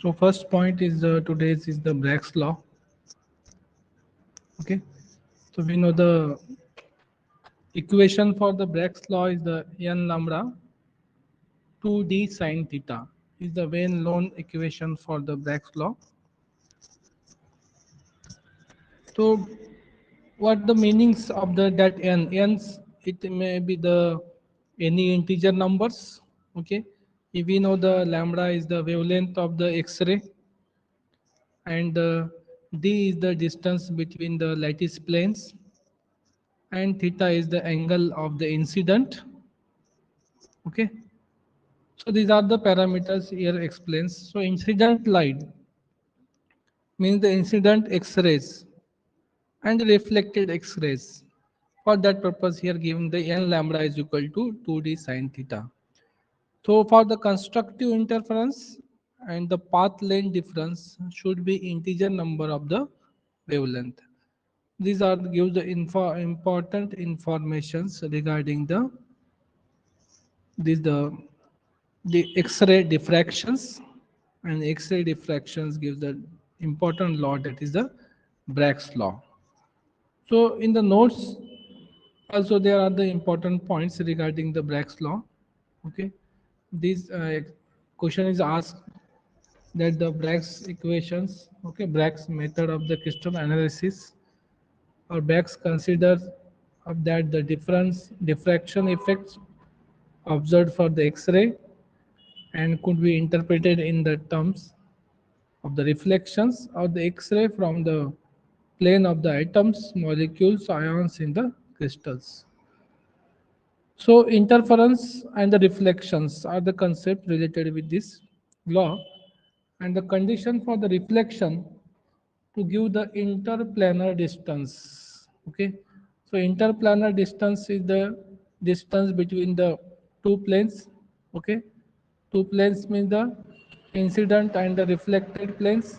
So first point is today's is the Bragg's law. Okay. So we know the equation for the Bragg's law is the n lambda 2d sine theta is the well known equation for the Bragg's law. So what the meanings of the that n? N's it may be the any integer numbers. Okay. If we know the lambda is the wavelength of the X-ray and d is the distance between the lattice planes and theta is the angle of the incident. Okay, so these are the parameters here explains. So incident light means the incident x-rays and reflected x-rays. For that purpose here giving the n lambda is equal to 2d sine theta. So for the constructive interference and the path length difference should be integer number of the wavelength. These are give the important informations regarding the X-ray diffractions, and X-ray diffractions gives the important law that is the Bragg's law. So in the notes also there are the important points regarding the Bragg's law. Okay, this question is asked that the Bragg's equations, okay, Bragg's method of the crystal analysis or Bragg's considers of that the difference diffraction effects observed for the X-ray and could be interpreted in the terms of the reflections of the X-ray from the plane of the atoms, molecules, ions in the crystals. So interference and the reflections are the concept related with this law, and the condition for the reflection to give the interplanar distance. Okay, so interplanar distance is the distance between the two planes. Okay, two planes means the incident and the reflected planes.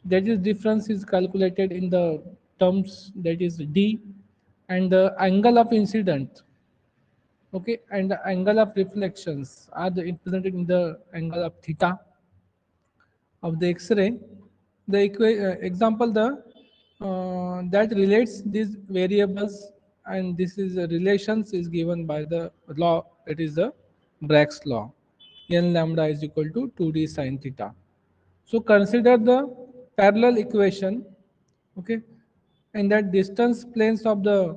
That is difference is calculated in the terms that is d, and the angle of incident, okay, and the angle of reflections are the represented in the angle of theta of the X-ray. The example the that relates these variables, and this is relations is given by the law that is the Bragg's law. N lambda is equal to 2d sine theta. So consider the parallel equation, okay, and that distance planes of the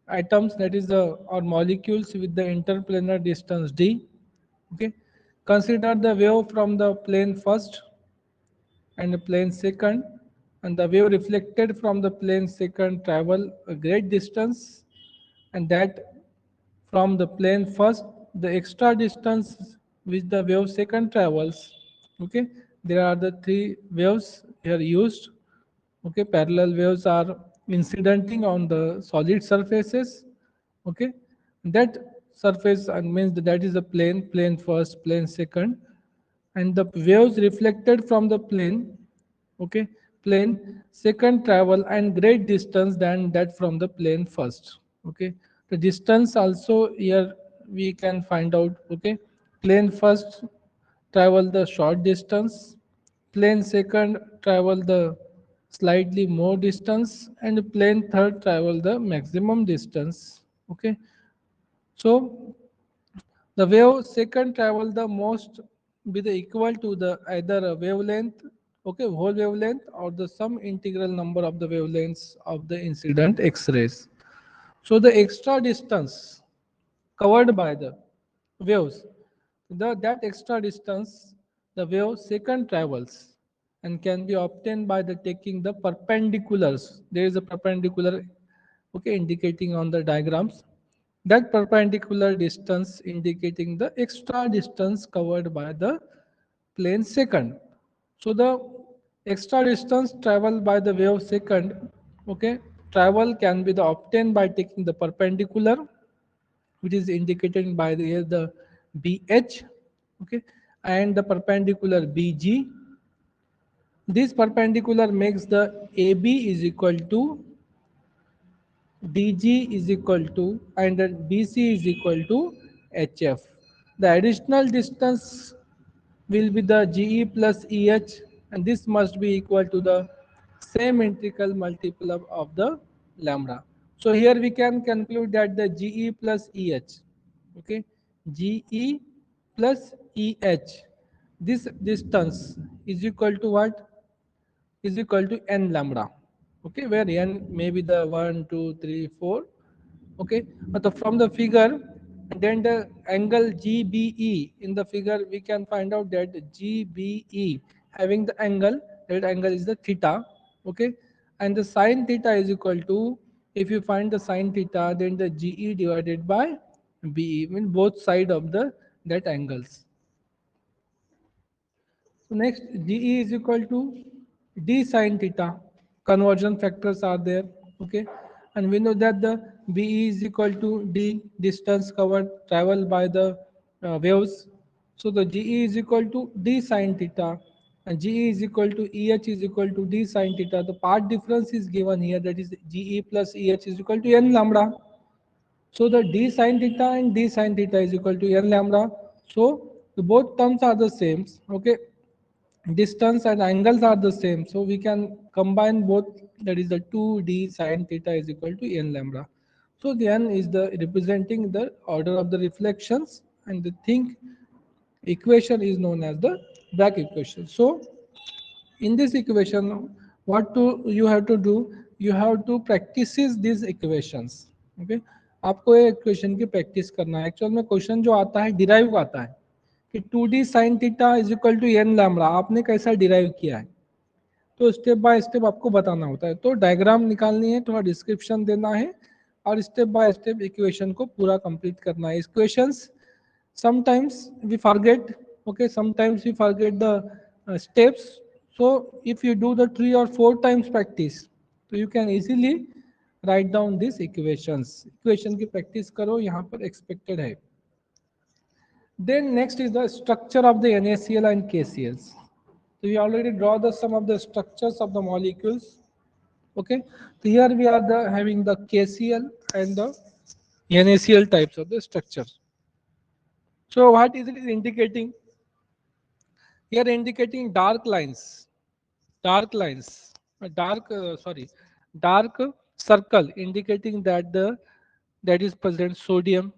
atoms that is the or molecules with the interplanar distance d. Okay, consider the wave from the plane first and the plane second, and the wave reflected from the plane second travel a great distance, and that from the plane first the extra distance which the wave second travels. Okay, there are the three waves here used. Okay, parallel waves are incidenting on the solid surfaces. Okay, that surface and means that is the plane first, plane second, and the waves reflected from the plane, okay, plane second travel and great distance than that from the plane first. Okay, the distance also here we can find out. Okay, plane first travel the short distance, plane second travel the slightly more distance, and plane third travel the maximum distance. Okay, so the wave second travel the most be the equal to the either a wavelength, okay, whole wavelength or the sum integral number of the wavelengths of the incident X-rays. So the extra distance covered by the waves, that extra distance the wave second travels and can be obtained by the taking the perpendiculars. There is a perpendicular, okay, indicating on the diagrams, that perpendicular distance indicating the extra distance covered by the plane second. So the extra distance traveled by the wave second, okay, travel can be the obtained by taking the perpendicular, which is indicated by the BH, okay, and the perpendicular BG. This perpendicular makes the AB is equal to DG is equal to and the BC is equal to HF. The additional distance will be the GE plus EH, and this must be equal to the same integral multiple of the lambda. So here we can conclude that the GE plus EH, okay, GE plus EH, this distance is equal to what? Is equal to n lambda, okay, where n may be the 1, 2, 3, 4, okay. But from the figure, then the angle GBE in the figure, we can find out that GBE having the angle, that angle is the theta, okay, and the sine theta is equal to, if you find the sine theta, then the GE divided by BE, mean both side of the that angles. So next, DE is equal to D sine theta. Conversion factors are there. Okay. And we know that the BE is equal to D distance covered travel by the waves. So the GE is equal to D sine theta, and GE is equal to EH is equal to D sine theta. The part difference is given here, that is GE plus EH is equal to n lambda. So the d sine theta and d sine theta is equal to n lambda. So the both terms are the same. Okay, distance and angles are the same, so we can combine both, that is the 2d sine theta is equal to n lambda. So the n is the representing the order of the reflections, and the thing equation is known as the Bragg equation. So in this equation, what to you have to do, you have to practices these equations. Okay, आपको ये equation की practice करना है. Actual में question जो आता है derive का आता है कि 2d sin theta is equal to n lambda, आपने कैसा डिराइव किया है, तो स्टेप बाय स्टेप आपको बताना होता है. तो डायग्राम निकालनी है, थोड़ा डिस्क्रिप्शन देना है, और स्टेप बाय स्टेप इक्वेशन को पूरा कंप्लीट करना है. Equations sometimes we forget, okay, sometimes we forget the steps. So if you do the 3 or 4 times practice, so you can easily write down these equations. Equation की practice करो, यहाँ पर expected है. Then next is the structure of the NaCl and KCls. So we already draw the some of the structures of the molecules. Okay, so here we are having the KCl and the NaCl types of the structure. So what is it indicating? Here indicating dark lines, dark circle indicating that that is present sodium,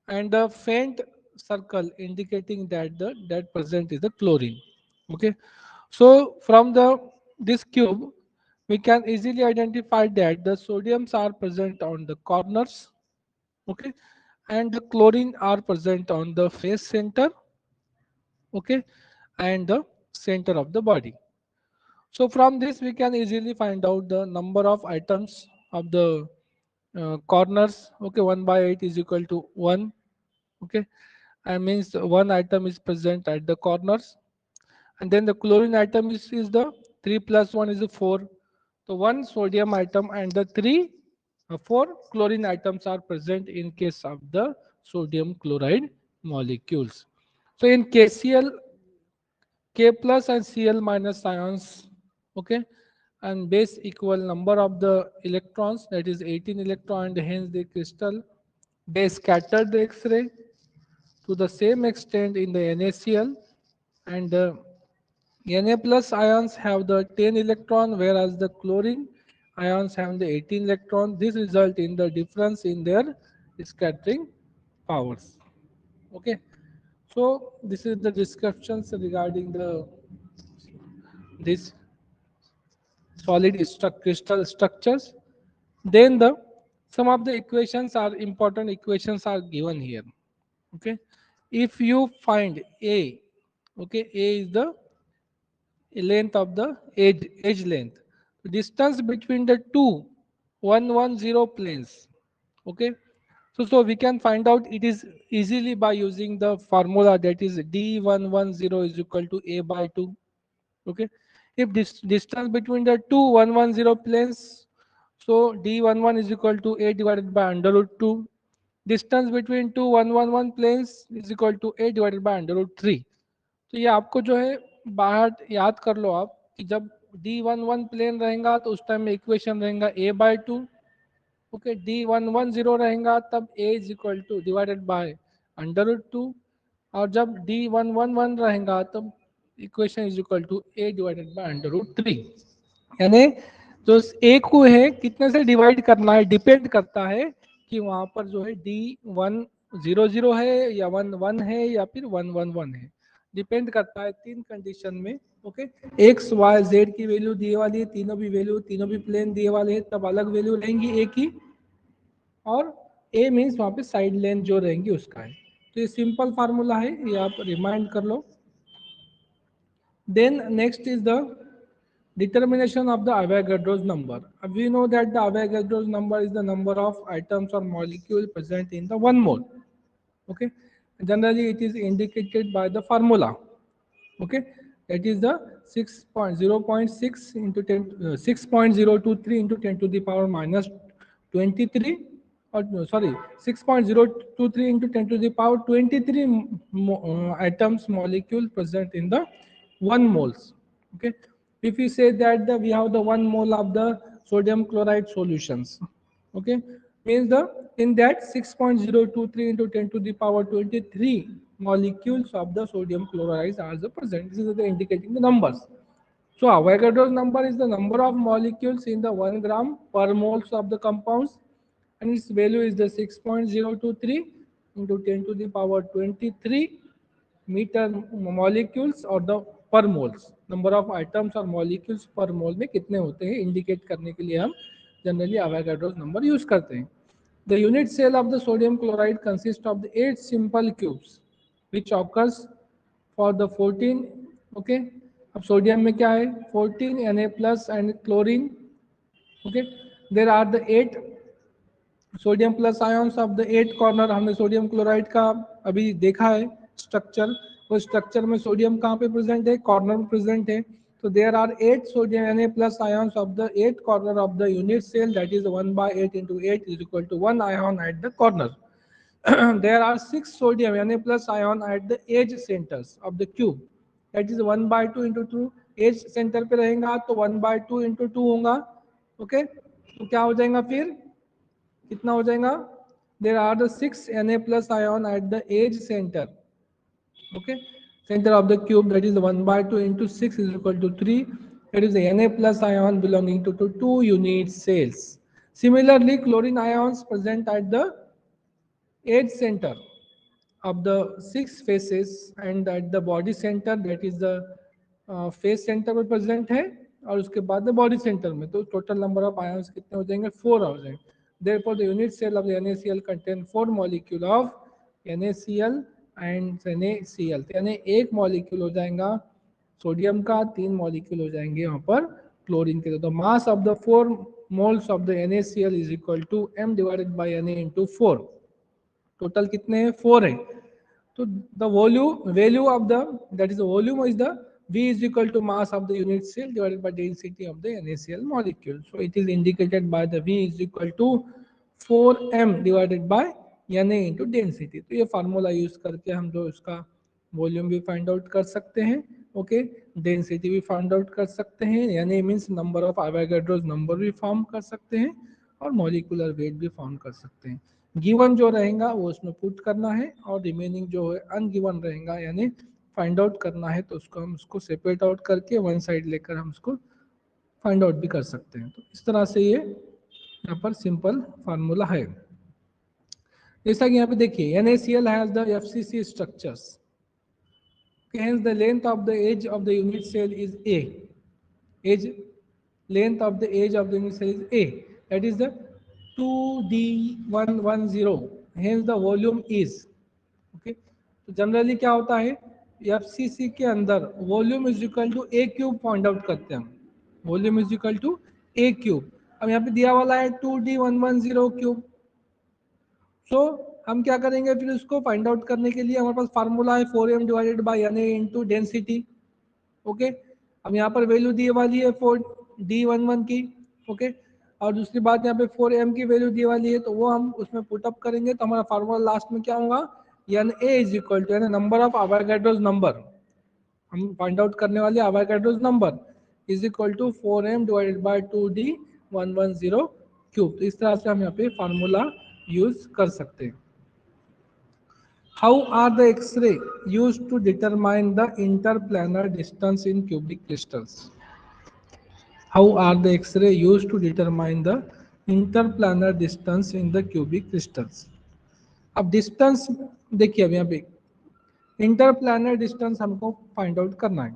and the faint circle indicating that that present is the chlorine. Okay, so from the this cube we can easily identify that the sodiums are present on the corners, okay, and the chlorine are present on the face center, okay, and the center of the body. So from this we can easily find out the number of atoms of the corners. Okay, 1 by 8 is equal to 1. Okay, and means one atom is present at the corners, and then the chlorine atom is the 3 plus 1 is a 4. So one sodium atom and the 4 chlorine atoms are present in case of the sodium chloride molecules. So in KCl, K plus and Cl minus ions, okay, and base equal number of the electrons, that is 18 electron, and hence the crystal, they scatter the X-ray to the same extent in the NaCl, and the Na plus ions have the 10 electron, whereas the chlorine ions have the 18 electron. This result in the difference in their scattering powers. Okay, so this is the descriptions regarding the this solid crystal structures. Then the some of the equations are important equations are given here. Okay, if you find A, okay, A is the length of the edge length, distance between the two 110 planes. Okay, so we can find out it is easily by using the formula, that is D110 is equal to A by 2. Okay, if this distance between the two 110 planes, so d11 is equal to a divided by under root 2. Distance between two 111 planes is equal to a divided by under root 3. तो ये आपको जो है बाहर याद कर लो आप कि जब d11 प्लेन रहेगा तो उस टाइम में इक्वेशन रहेगा a by 2. ओके, d110 रहेगा तब a is equal to divided by under root 2. और जब D111 रहेगा तब equation is equal to A divided by √3, यानी जो A को है कितने से डिवाइड करना है डिपेंड करता है कि वहां पर जो है D100 है या 11 है या फिर 111 है, डिपेंड करता है तीन कंडीशन में। ओके, एक्स वाई जेड की वैल्यू दिए वाली है, तीनों भी प्लेन दिए वाले हैं, तब अलग वैल्यू रहेंगी ए की, और ए मीन्स वहां पे साइड लेंथ जो रहेंगी उसका है। तो ये सिंपल फार्मूला है, ये आप रिमाइंड कर लो। Then next is the determination of the Avogadro's number. We know that the Avogadro's number is the number of atoms or molecule present in the 1 mole. Okay, generally it is indicated by the formula. Okay, that is the 6.0.6 into 10 6.023 into 10 to the power minus 23, or no, sorry, 6.023 into 10 to the power 23 atoms molecule present in the 1 moles. Okay, if we say that we have the 1 mole of the sodium chloride solutions, okay, means the in that 6.023 into 10 to the power 23 molecules of the sodium chloride are the present. This is the indicating the numbers. So Avogadro's number is the number of molecules in the 1 gram per moles of the compounds, and its value is the 6.023 into 10 to the power 23 meter molecules or the per moles, number of atoms और molecules per mole में कितने होते हैं indicate करने के लिए हम generally Avogadro's number use करते हैं। The unit cell of the sodium chloride consists of the 8 simple cubes which occurs for the 14, okay, अब सोडियम में क्या है 14 Na plus and chlorine, okay, there are the 8 sodium plus ions of the 8 corner. हमने sodium chloride का अभी देखा है structure, वो स्ट्रक्चर में सोडियम कहाँ पे प्रेजेंट है, कॉर्नर में प्रेजेंट है। तो there are 8 sodium Na plus ions of the 8 corner of the unit cell, that is 1/8 into 8 is equal to 1 ion at the corner. There are 6 sodium Na plus ion at the edge centers of the cube, that is 1/2 into 2, as centre पे रहेगा तो 1/2 into 2 होगा। Okay, तो क्या हो जाएगा फिर, कितना हो जाएगा, there are the 6 Na plus ion at the edge center, okay, center of the cube, that is 1/2 into 6 is equal to 3, that is the Na plus ion belonging to 2 unit cells. Similarly, chlorine ions present at the edge center of the 6 faces and at the body center, that is the face centre में present है, और उसके बाद body centre में, तो total number of ions कितने हो जाएंगे 4 हो जाएंगे। Therefore, the unit cell of the NaCl contain 4 molecule of NaCl and NaCl, तो यानी एक मॉलिक्यूल हो जाएगा सोडियम का, 3 मॉलिक्यूल हो जाएंगे यहाँ पर क्लोरीन के। तो mass of the 4 moles of the NaCl is equal to m divided by Na into 4। Total कितने हैं 4 है। तो the value of the, that is the volume is the V is equal to mass of the unit cell divided by density of the NaCl molecule. So it is indicated by the V is equal to 4m divided by Na into density. तो ये formula use करके हम जो इसका volume भी find out कर सकते हैं, ओके, डेंसिटी भी फाइंड आउट कर सकते हैं, Na means number of Avogadro's number भी फॉर्म कर सकते हैं, और मॉलिकुलर वेट भी फाउंड कर सकते हैं। गिवन जो रहेगा वो उसमें पुट करना है, और रिमेनिंग जो है अनगिवन रहेगा यानी फाइंड आउट करना है, तो उसको हम उसको सेपरेट आउट करके वन साइड लेकर हम उसको फाइंड आउट भी कर सकते हैं। तो इस तरह से ये यहाँ पर सिंपल फार्मूला है। जैसा कि यहाँ पे देखिए NaCl has the FCC structures, hence the length of the edge of the unit cell is A, edge length of the edge of the unit cell is A, that is the 2D110, hence the volume is, okay, तो generally क्या होता है FCC के अंदर volume is equal to A cube find out करते हैं हम, volume is equal to A cube. अब यहाँ पे दिया वाला है 2D110 क्यूब, सो हम क्या करेंगे फिर उसको फाइंड आउट करने के लिए हमारे पास फार्मूला है 4m divided by Na into density, okay. अब यहाँ पर वैल्यू दी वाली है 4D11 की, ओके, और दूसरी बात यहाँ पे 4m की वैल्यू दी वाली है, तो वो हम उसमें पुटअप करेंगे तो हमारा फार्मूला लास्ट में क्या होगा, Na is equal to number of Avogadro's number, हम फाइंड आउट करने वाले Avogadro's number is equal to 4m divided by 2D110 cube. तो इस तरह से हम यहाँ पे फार्मूला यूज कर सकते हैं। How are the X-ray used to determine the interplanar distance in cubic crystals? How are the X-ray used to determine the interplanar distance in the cubic crystals? अब डिस्टेंस देखिए, अब यहाँ पे इंटरप्लानर डिस्टेंस हमको find out करना है.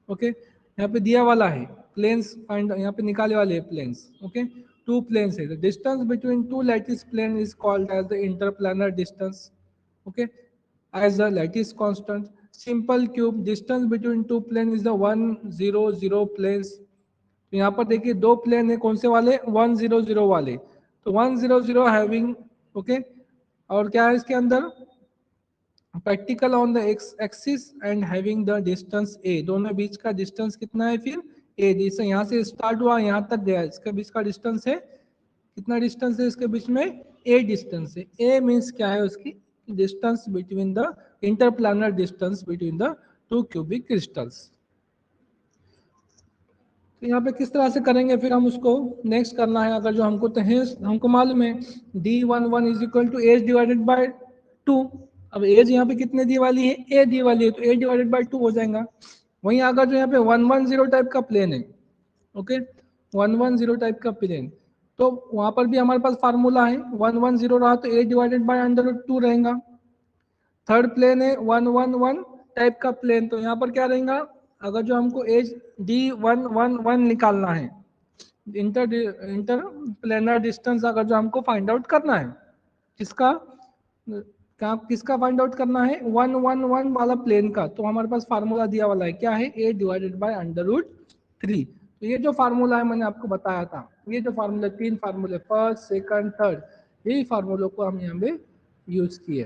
Okay, यहाँ पे दिया वाला है प्लेन्स, फाइंड यहाँ पे निकाले वाले प्लेन्स. ओके, टू प्लेन्स है. The distance between two lattice plane is called as the interplanar distance. Okay, as the lattice constant. Simple cube distance between two planes is the 1 0 0 planes. तो यहाँ पर देखिए दो प्लेन है, कौन से वाले? 1 0 0 वाले. तो 1 0 0 हैविंग, ओके, और क्या है इसके अंदर? Practical on the x axis and having the distance a. दोनों बीच का डिस्टेंस कितना है फिर? ए. जैसे यहाँ से स्टार्ट हुआ यहाँ तक गया, इसके बीच का डिस्टेंस है कितना? डिस्टेंस है इसके बीच में? ए डिस्टेंस है. ए मीन्स क्या है? उसकी distance between the interplanar distance between the two cubic crystals. तो यहाँ पे किस तरह से करेंगे फिर हम उसको? नेक्स्ट करना है, अगर जो हमको तो है, हमको मालूम है D11 is equal to edge divided by 2. अब एज यहाँ पे कितने दी वाली है? ए दी वाली है, तो ए डिवाइडेड बाय 2 हो जाएगा. वहीं अगर जो यहाँ पे 110 टाइप का प्लेन है, ओके, 110 टाइप का प्लेन, तो वहां पर भी हमारे पास फार्मूला है. 110 रहा तो ए डिवाइडेड बाय √2 रहेगा. थर्ड प्लेन है 111 टाइप का प्लेन, तो यहाँ पर क्या रहेगा? अगर जो हमको एज D111 निकालना है, इंटर प्लेनर डिस्टेंस अगर जो हमको फाइंड आउट करना है, किसका किसका फाइंड आउट करना है? 111 वाला प्लेन का. तो हमारे पास फार्मूला दिया वाला है, क्या है? ए डिवाइडेड बाय √3. तो ये जो फार्मूला है मैंने आपको बताया था, ये जो फार्मूला, 3 फार्मूले, फर्स्ट सेकंड थर्ड, यही फार्मूलों को हम यहाँ पे यूज किए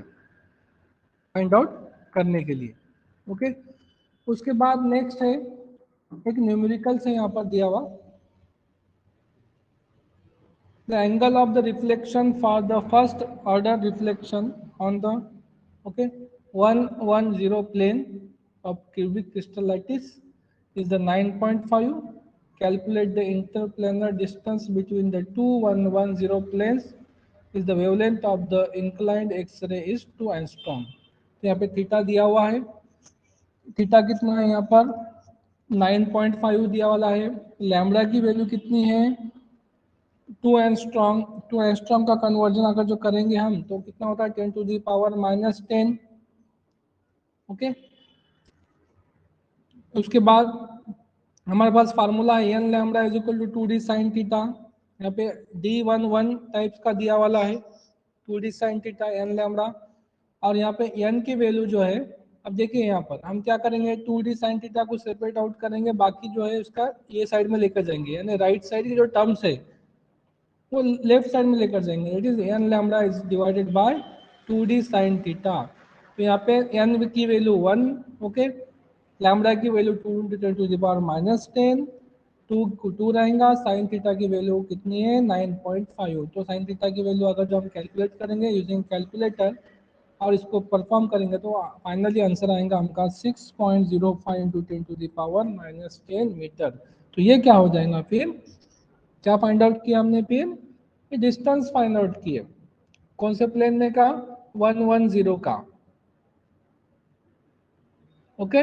फाइंड आउट करने के लिए. ओके, उसके बाद नेक्स्ट है एक न्यूमेरिकल से यहाँ पर दिया हुआ, the angle of the reflection for the first order reflection on the, okay, 110 plane of cubic crystal lattice is the 9.5. Calculate the interplanar distance between the two 110 planes is the wavelength of the inclined X-ray is 2 angstrom. तो यहाँ पे theta दिया हुआ है, theta कितना है यहाँ पर? 9.5 दिया वाला है. लैम्बडा की वैल्यू कितनी है? 2 एंगस्ट्रॉम. 2 एंगस्ट्रॉम का कन्वर्जन अगर जो करेंगे हम, तो कितना होता है? 10⁻⁻10. ओके, उसके बाद हमारे पास फार्मूला है n lambda is equal to 2d sine theta. यहाँ पे D11 टाइप्स का दिया वाला है, 2d sine theta N lambda. और यहाँ पे एन की वैल्यू जो है, अब देखिए यहाँ पर हम क्या करेंगे? 2d साइन थीटा को सेपरेट आउट करेंगे, बाकी जो है उसका ये साइड में लेकर जाएंगे, यानी राइट साइड की जो टर्म्स है वो लेफ्ट साइड में लेकर जाएंगे. It is an lambda is divided by 2d sine theta. तो यहाँ पे एन की वैल्यू 1, ओके, लैम्बडा की वैल्यू 2 × 10⁻⁻10, 2 रहेगा. साइन थीटा की वैल्यू कितनी है? 9.5. तो साइन थीटा की वैल्यू अगर जो हम कैलकुलेट करेंगे यूजिंग कैलकुलेटर और इसको परफॉर्म करेंगे, तो फाइनली आंसर आएगा हमका 6.05 × 10⁻10 मीटर. तो ये क्या हो जाएगा फिर? क्या फाइंड आउट किया हमने फिर? डिस्टेंस फाइंड आउट किए. कौन से प्लेन में का? 110 का. ओके,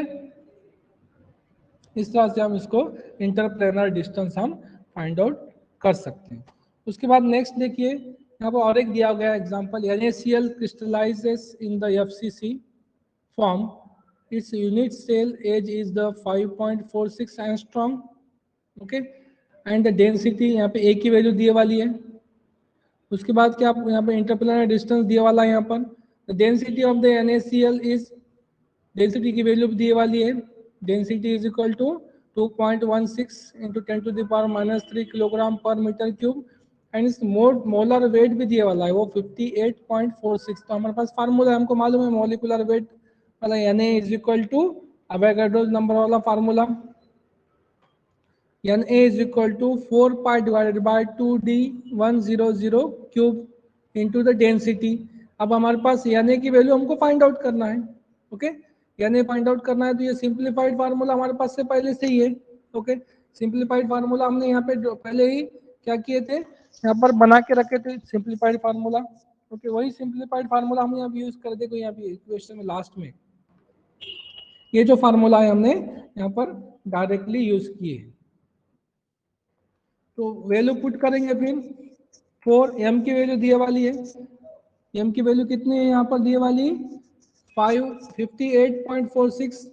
इस तरह से हम इसको इंटरप्लेनर डिस्टेंस हम फाइंड आउट कर सकते हैं. उसके बाद नेक्स्ट देखिए, यहाँ पर और एक दिया गया example, NaCl crystallizes in the FCC form. Its unit cell age is the 5.46 angstrom. Okay, and the density यहाँ पे ए की वैल्यू दिए वाली है. उसके बाद क्या आप यहाँ पे इंटरप्लेनर डिस्टेंस दिए वाला है. यहाँ पर density of the NaCl is, density की वैल्यू दिए वाली है. Density is equal to 2.16 × 10⁻³ kilogram per metre cube. And इस मोलर वेट भी दिए वाला है, वो 58.46. तो हमारे पास फार्मूला हमको मालूम है, मोलिकुलर वेट वाला Na is equal to Avogadro number वाला formula, Na is equal to 4 pi divided by 2d100 cube into the density. अब हमारे पास Na की वैल्यू हमको फाइंड आउट करना है. ओके, Na फाइंड आउट करना है, तो ये सिंप्लीफाइड फार्मूला हमारे पास से पहले से ही है. ओके, सिंप्लीफाइड फार्मूला हमने यहाँ पे पहले ही क्या किए थे? यहाँ पर बना के रखे थे सिंप्लीफाइड फार्मूला. ओके, वही सिंप्लीफाइड फार्मूला हमने अब यूज कर देखो यहाँ पे इक्वेशन में लास्ट में, ये जो फार्मूला है हमने यहाँ पर डायरेक्टली यूज किए। तो वैल्यू पुट करेंगे फिर, फॉर एम की वैल्यू दिए वाली है, एम की वैल्यू कितनी है यहाँ पर दिए वाली 558.46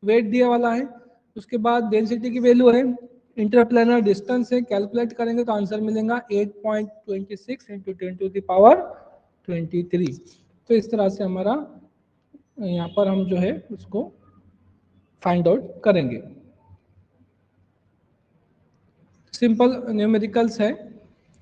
वेट दिया वाला है। उसके बाद डेंसिटी की वैल्यू है, इंटरप्लेनर डिस्टेंस है, कैलकुलेट करेंगे तो आंसर मिलेगा 8.26 इंटू 10⁻23। तो इस तरह से हमारा यहाँ पर हम जो है उसको फाइंड आउट करेंगे। सिंपल न्यूमेरिकल्स है।